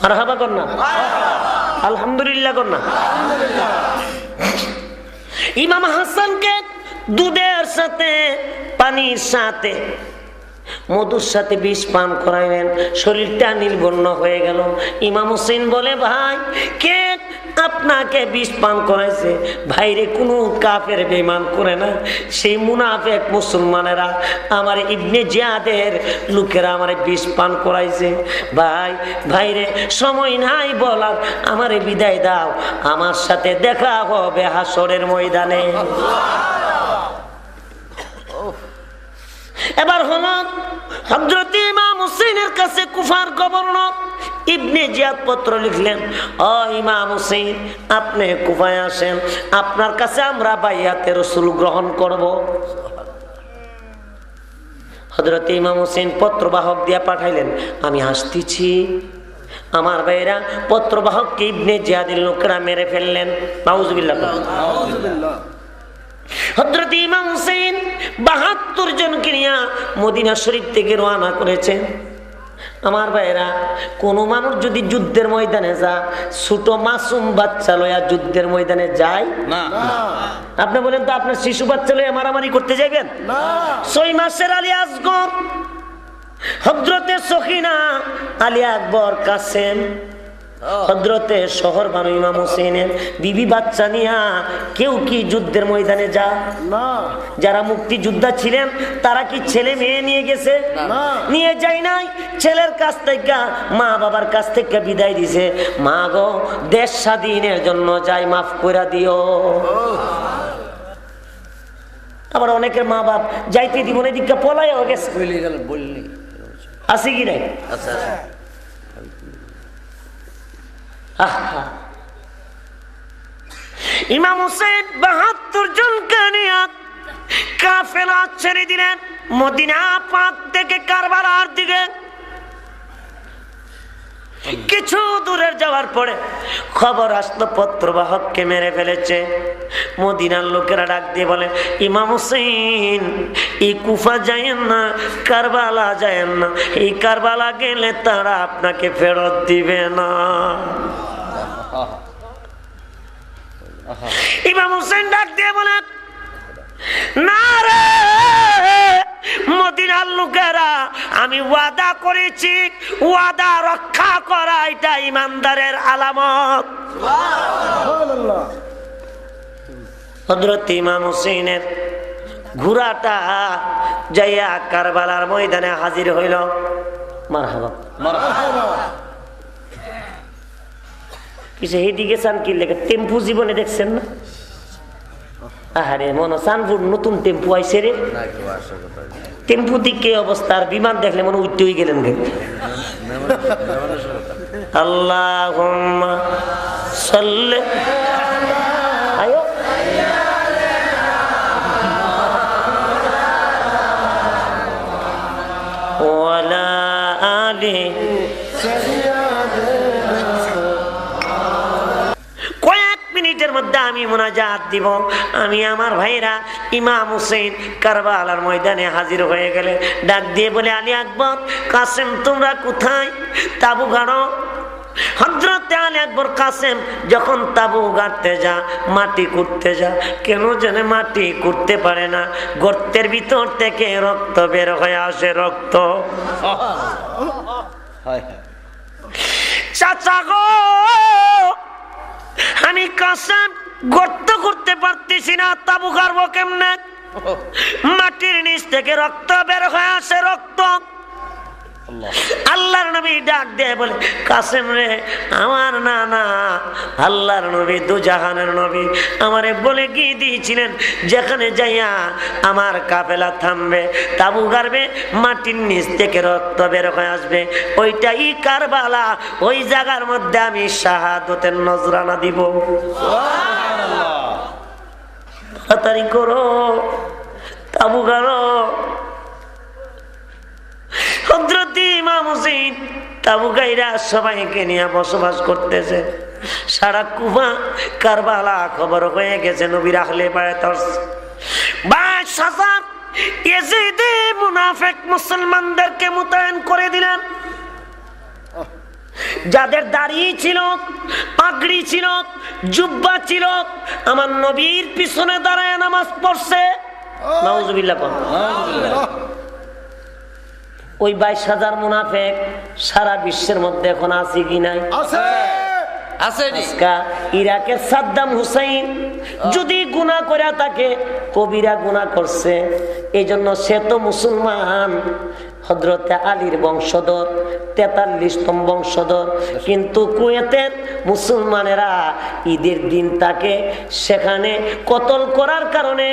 মারহাবা কর না, আলহামদুলিল্লাহ কর না। ইমাম হাসানকে দুধের সাথে পানির সাথে মধুর সাথে বিষ পান করাইলেন, শরীরটা নীলবর্ণ হয়ে গেল। ইমাম হোসেন বলে, ভাই কে আপনাকে বিষ পান করাইছে? ভাইরে কোনো কাফের বেঈমান করে না, সেই মুনাফিক মুসলমানেরা আমার ইবনে জিয়াদের লোকেরা আমারে বিষ পান করাইছে। ভাইরে সময় নাই বলার, আমারে বিদায় দাও, আমার সাথে দেখা হবে হাসরের ময়দানে। এবার হলো হযরত ইমাম হোসেনের কাছে কুফার গভর্নর ইবনে জিয়াদ পত্র লিখলেন, ও ইমাম হোসেন, আপনি কুফায় আসেন, আপনার কাছে আমরা বাইয়াতে রাসূল গ্রহণ করব। হযরত ইমাম হোসেন পত্রবাহক দিয়া পাঠাইলেন, আমি আসতেছি। আমার ভাইরা পত্রবাহককে ইবনে জিয়াদের লোকেরা মেরে ফেললেন। নাউজুবিল্লাহ। হযরত ইমাম হোসেন ৭২ জনকে নিয়ে মদিনা শরীফ থেকে রওনা করেছেন। আমার ভাইরা, কোন মানুষ যদি যুদ্ধের ময়দানে যায়, ছোট মাসুম বাচ্চা লয়া যুদ্ধের ময়দানে যায় না। আপনি বলেন তো, আপনার শিশু বাচ্চা লয়া মারামারি করতে যাবেন? ৬ মাসের আলী আসগর, হযরতে সখিনা, আলী আকবর, কাসেম, হযরতে শহর বানু ইমাম হোসেনের বিবি বাচ্চা নিয়া কেউ কি যুদ্ধের ময়দানে যা না? যারা মুক্তিযোদ্ধা ছিলেন তারা কি ছেলে মেয়ে নিয়ে গেছে? নিয়ে যায় নাই। ছেলের কাছ থেকে, মা বাবার কাছ থেকে বিদায় দিছে, মা গো দেশ স্বাধীনের জন্য যাই, মাফ করে দিও। আবার অনেকের মা বাপ যাইতে দিব না, দিকে পলাইও গেছে। আছে কি নাই? আচ্ছা, ইমাম হোসেন ৭২ জনকে নিয়ে কাফেলা ছেড়ে দিলেন মদিনা পাক থেকে কারবালার দিকে। কিছু দূরে যাওয়ার পরে খবর আসলো পত্রবাহককে মেরে ফেলেছে। মদিনার লোকেরা ডাক দিয়ে বলে, ইমাম হোসেন, এই কুফা যায়েন না, কারবালা যায়েন না, এই কারবালা গেলে তারা আপনাকে ফেরত দিবে না। ইমাম হোসেন ডাক দিয়ে বলে, না রে মদিনার লোকেরা, আমি ওয়াদা করেছি, ওয়াদা রক্ষা করা এটা ইমানদারের আলামত। হযরত ইমাম হোসেনের ঘোড়াটা যাইয়া কারবালার ময়দানে হাজির হইল। মারহাবা, মারহাবা। কিছু এইদিকে চান কি লেগে? টেম্পু জীবনে দেখছেন না? আহারে মনে চানপুর নতুন টেম্পু আইছে রে। টেম্পু দিকে অবস্থা, আর বিমান দেখলে মনে উঠতে হয়ে গেলেন। আল্লাহুম্মা সাল্লি আয়ো ওয়ালা আলি। মিনিটের মধ্যে আমি মুনাজাত দিব। আমি আমার ভাইরা ইমাম হোসেন কারবালার ময়দানে হাজির হয়ে গেলে ডাক দিয়ে বলে, আলী আকবর, কাসেম, তোমরা কোথায়? তাবু গাড়ো। হযরত আলী আকবর কাসেম যখন তাবু গাড়তে যা, মাটি কুটতে যা, কেন জানে মাটি কুটতে পারে না, গর্তের ভিতর থেকে রক্ত বের হয়ে আসে। রক্ত। চাচা গো, আমি কাসেম গর্ত করতে পারতেছি না, তাবু গাড়বো কেমনে? মাটির নিচ থেকে রক্ত বের হয়ে আসে। রক্ত। আল্লাহর নবী ডাক দিয়ে বলে, কাসেম রে, আমার নানা আল্লাহর নবী, দুজাহানের নবী আমারে বলে গিয়ে দিয়েছিলেন, যেখানে যাইয়া আমার কাফেলা থামবে, তাবু গাড়বে, মাটির নিচ থেকে রক্ত বের হয়ে আসবে, ওইটাই কারবালা। ওই জায়গার মধ্যে আমি শাহাদতের নজরানা দিব। তাড়াতাড়ি করো, তাবু গাড়ো। হযরত ইমাম হোসেন তাবু গাইরা সবাইকে নিয়ে বসবাস করতেছে। সারা কুফা কারবালা খবর হয়ে গেছে, নবীর আহলে বায়াত 22,000 ইয়াজিদ মুনাফিক মুসলমানদেরকে মোতায়েন করে দিলেন। যাদের দাড়ি ছিল, পাগড়ি ছিল, জুব্বা ছিল, আমার নবীর পিছনে দাঁড়ায় নামাজ পড়ছে। নাউজুবিল্লাহ। ওই 22,000 মুনাফিক সারা বিশ্বের মধ্যে এখন আছে কি নাই? ইরাকের সাদ্দাম হুসাইন যদি গুনাহ করে থাকে, কবিরা গুনাহ করছে, এই জন্য সে তো মুসলমান, হযরতে আলীর বংশধর, 43তম বংশধর। কিন্তু কুয়েতের মুসলমানেরা ঈদের দিন তাকে সেখানে কতল করার কারণে,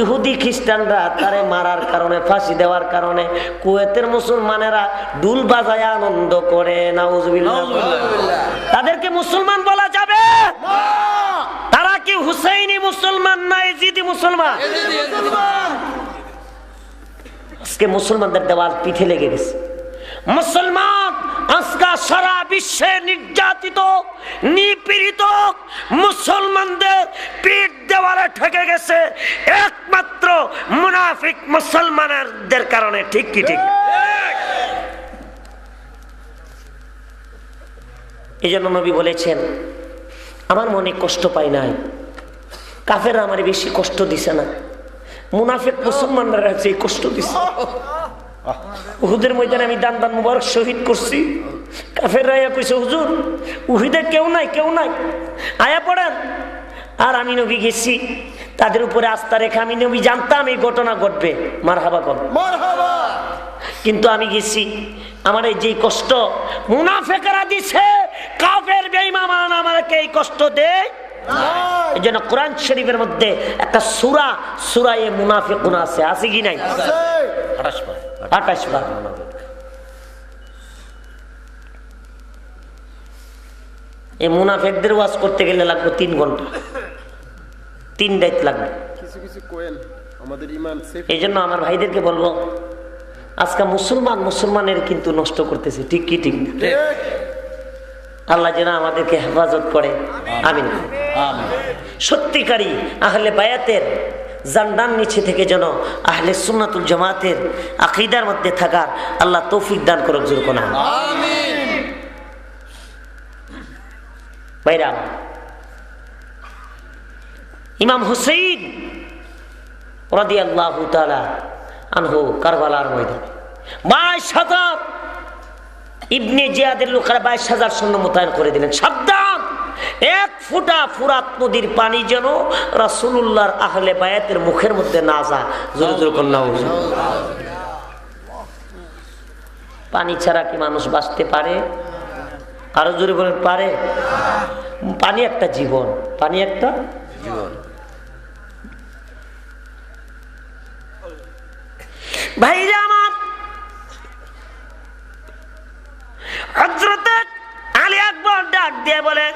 ইহুদি খ্রিস্টানরা তারে মারার কারণে, ফাঁসি দেওয়ার কারণে কুয়েতের মুসলমানেরা ডুল বাজায় আনন্দ করে। নাউজুবিল্লাহ। তাদেরকে মুসলমান বলা যাবে? তারা কি হুসাইনি মুসলমান না ইজিদি মুসলমান? আজকে মুসলমানদের দেওয়াল পিঠে লেগে গেছে। মুসলমান আজকে সারা বিশ্বে নির্যাতিত, নিপীড়িত, মুসলমানদের পিঠ দেওয়ালে ঠেকে গেছে একমাত্র মুনাফিক মুসলমানদের কারণে। ঠিক কি ঠিক? এই জন্য নবী বলেছেন, আমার মনে কষ্ট পাই নাই, কাফেররা আমার বেশি কষ্ট দিছে না, মুনাফিক মুসলমানরা আছে কষ্ট দিছে। উহুদের ময়দানে আমি দান দান মুবারক শহীদ করছি, কাফেররা কইছে হুজুর উহুদে কেউ নাই, কেউ নাই, আয়া পড়েন। আর আমি নবী গেছি, তাদের উপরে আস্থা রেখে আমি নবী জানতাম এই ঘটনা ঘটবে। মারহাবা কর, মারহাবা। কিন্তু আমি গেছি, আমার এই যে কষ্ট মুনাফিকরা দিছে, কাফের বেঈমান আমাকে এই কষ্ট দেয়। এই জন্য কোরআন শরীফের মধ্যে একটা সূরা, সূরায়ে মুনাফিকুন আছে, আছে কি নাই? 28 বার। এই মুনাফিকদের ওয়াজ করতে গেলে লাগবে 3 ঘন্টা, 3 রাত লাগবে। এই জন্য আমার ভাইদেরকে বলবো, আজকে মুসলমানের কিন্তু নষ্ট করতেছে। ঠিক কি ঠিক? আল্লাহ যেন আমাদেরকে হেফাজত করে, আমিন। সত্যিকারী আহলে বায়াতের জান্ডার নিচে থেকে যেন আহলে সুন্নাতুল জামাতের আকীদার মধ্যে থাকার আল্লাহ তৌফিক দান করুক। জোর কোনা আমিন। ভাইরা, ইমাম হুসাইন রাদিয়াল্লাহু তাআলা আনহু কারবালার ময়দানে 22,000 ইবনে জিয়াদের লোকেরা 22,000 সৈন্য মোতায়েন করে দিলেন। সাবধান, এক ফোঁটা ফুরাত নদীর পানি যেন রাসূলুল্লাহর আহলে বায়াতের মুখের মধ্যে না যায়। জোরে জোরে কন্যা। পানি ছাড়া কি মানুষ বাঁচতে পারে? আরো জোরে বলেন, পারে? পানি একটা জীবন, পানি একটা জীবন। ভাইরা আমার, হযরত আলী আকবর ডাক দিয়ে বলে,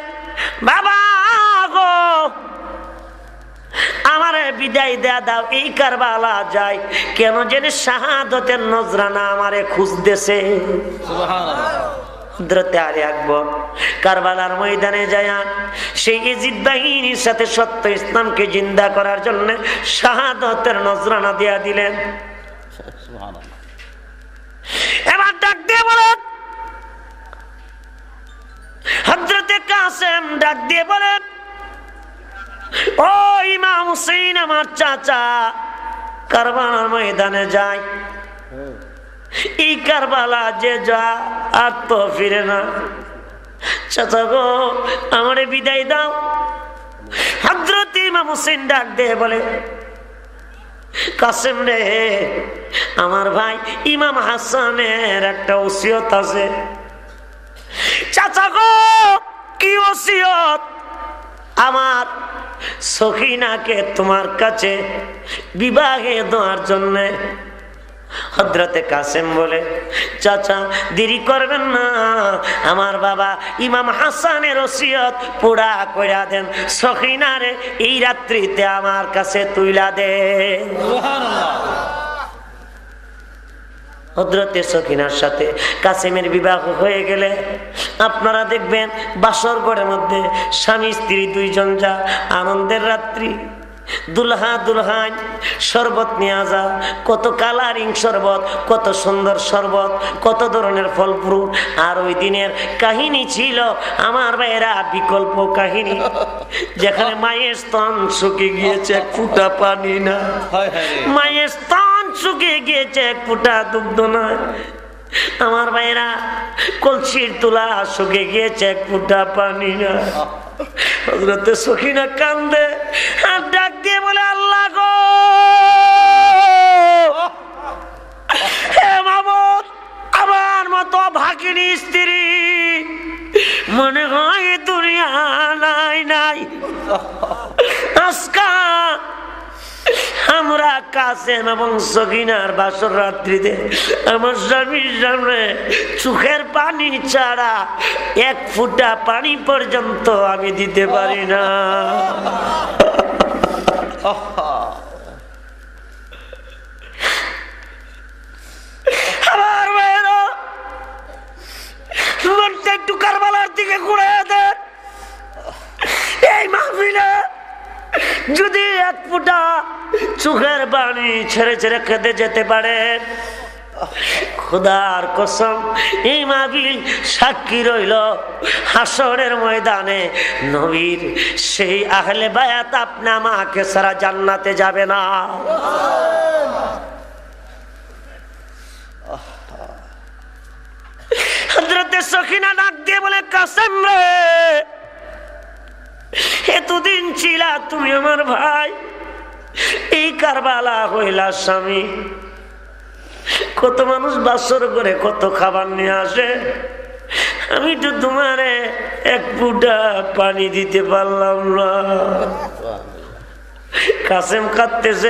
বাবা গো, আমারে বিদায় দেয়া দাও, এই কারবালা যাই। কেন জানি শাহাদতের নজরানা আমারে খুঁজতেছে। হযরত আলী আকবর কারবালার ময়দানে যায় সেই ইজিদ বাহিনীর সাথে সত্য ইসলামকে জিন্দা করার জন্য শাহাদতের নজরানা দেয়া দিলেন। এবার ডাক দিয়ে বলেন, হযরতে কাসেম ডাক দিয়ে বলেন, ও ইমাম হুসাইন আমার চাচা কারবালার ময়দানে যায়, এই কারবালা যে যা আর তো ফিরে না। চাচা গো, আমারে বিদায় দাও। হযরত ইমাম হুসাইন ডাক দিয়ে বলে, কাসেম রে, আমার ভাই ইমাম হাসানের একটা ওসিয়ত আছে। চাচা গো, কি ওসিয়ত? আমার সখিনাকে তোমার কাছে বিবাহে দেওয়ার জন্য। হযরতে কাসেম বলে, চাচা দেরি করবেন না, আমার বাবা ইমাম হাসানের ওসিয়ত পুরা কইরা দেন, সখিনারে এই রাত্রিতে আমার কাছে তুইলা দেন। সুবহানাল্লাহ। হযরতে সখিনার সাথে কাসেমের বিবাহ হয়ে গেলে আপনারা দেখবেন বাসর ঘরের মধ্যে স্বামী স্ত্রী দুইজন যা আনন্দের রাত্রি। দুলহা দুলহান শরবত নিয়ে যা, কত কালারিং শরবত, কত সুন্দর শরবত, কত ধরনের ফল ফ্রুট। আর ওই দিনের কাহিনী ছিল আমার ভাইয়েরা বিকল্প কাহিনী, যেখানে মায়ের স্তন শুকিয়ে গিয়েছে, এক ফুটা পানি না। মায়ের স্তন শুকিয়ে গিয়েছে, এক ফুটা দুগ্ধ নয়। আমার ভাইয়েরা কলসির তুলা শুকিয়ে গিয়েছে, এক ফুটা পানি না। হযরতে সখিনা কান্দে আর ডাক দিয়ে বলে, আল্লাহ গো, হে মাবুদ, আমার মতো ভাগিনী স্ত্রী মনে হয় দুনিয়া নাই নাই। আজকা আমরা কাসেম এবং সখিনার বাসর রাত্রিতে আমার স্বামীর সামনে চোখের পানি ছাড়া এক ফুটা পানি পর্যন্ত আমি দিতে পারি না। আমার ভাইয়েরা, মনটা একটু কারবালার দিকে ঘুরে দেন। এই মাহফিলে যদি এক ফুটা চোখের পানি ছেড়ে ছেড়ে কেঁদে যেতে পারে, খোদার কসম এই মাহফিল সাক্ষী রইল, হাসরের ময়দানে নবীর সেই আহলে বায়াত আপনা মাকে সারা জান্নাতে যাবে না। হযরতে সখিনা ডাক দিয়ে বলে, কাসেম রে, এতদিন ছিলা তুমি আমার ভাই, এই কারবালা হইলা স্বামী। কত মানুষ বাসর করে কত খাবার নিয়ে আসে, আমি তো তোমারে এক ফুটা পানি দিতে পারলাম না। কাসেম কাঁদতেছে।